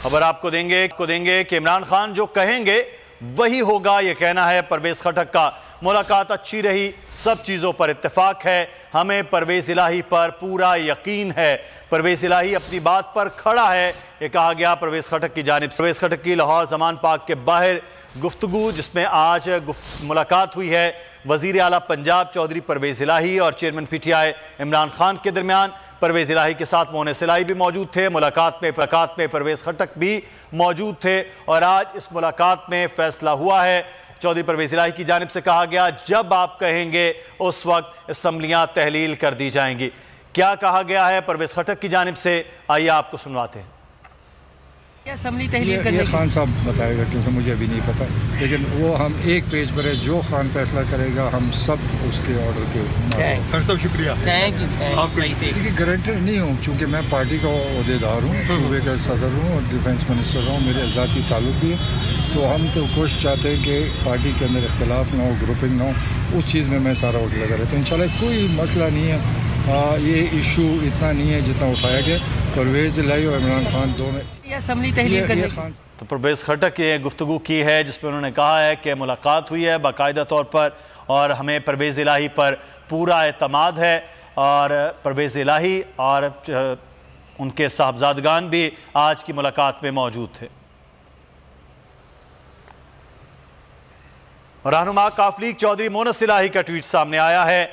खबर आपको देंगे कि इमरान खान जो कहेंगे वही होगा, यह कहना है परवेज खटक का। मुलाकात अच्छी रही, सब चीज़ों पर इत्तेफाक है, हमें परवेज इलाही पर पूरा यकीन है, परवेज इलाही अपनी बात पर खड़ा है, ये कहा गया परवेज खटक की जानिब से। परवेज खटक की लाहौर जमान पार्क के बाहर गुफ्तगू, जिसमें आज मुलाकात हुई है वजीर आला पंजाब चौधरी परवेज इलाही और चेयरमैन PTI इमरान खान के दरमियान। परवेज इलाही के साथ मोहन सिलाई भी मौजूद थे। मुलाकात में परवेज खटक भी मौजूद थे और आज इस मुलाकात में फैसला हुआ है। चौधरी परवेज इलाही की जानिब से कहा गया, जब आप कहेंगे उस वक्त असम्बलियां तहलील कर दी जाएंगी। क्या कहा गया है परवेज खटक की जानिब से, आइए आपको सुनवाते हैं। असम्बली तहलील करने ये खान साहब बताएगा, क्योंकि मुझे अभी नहीं पता, लेकिन वो हम एक पेज पर है, जो खान फैसला करेगा हम सब उसके ऑर्डर के। शुक्रिया, थैंक यू। देखिए गारंटर नहीं हूँ, क्योंकि मैं पार्टी का अहदेदार हूँ, सूबे का सदर हूँ और डिफेंस मिनिस्टर हूँ, मेरे ज़ाती ताल्लुक भी है। तो हम तो कोशिश चाहते हैं कि पार्टी के अंदर इख्तलाफ ना हो, ग्रुपिंग ना हो, उस चीज़ में मैं सारा वक्त लगा रहता हूँ। इंशाल्लाह कोई मसला नहीं है, ये इशू इतना नहीं है जितना उठाया गया। परवेज इलाही और इमरान खान दोनों असम्बली तहलील करने। तो परवेज खटक ने गुफ्तगू की है जिसमें उन्होंने कहा है कि मुलाकात हुई है बाकायदा तौर पर और हमें परवेज इलाही पर पूरा एतमाद है, और परवेज इलाही और उनके साहबजादगान भी आज की मुलाकात में मौजूद थे। रहनुमा काफ लीग चौधरी मोहन सिलाही का ट्वीट सामने आया है।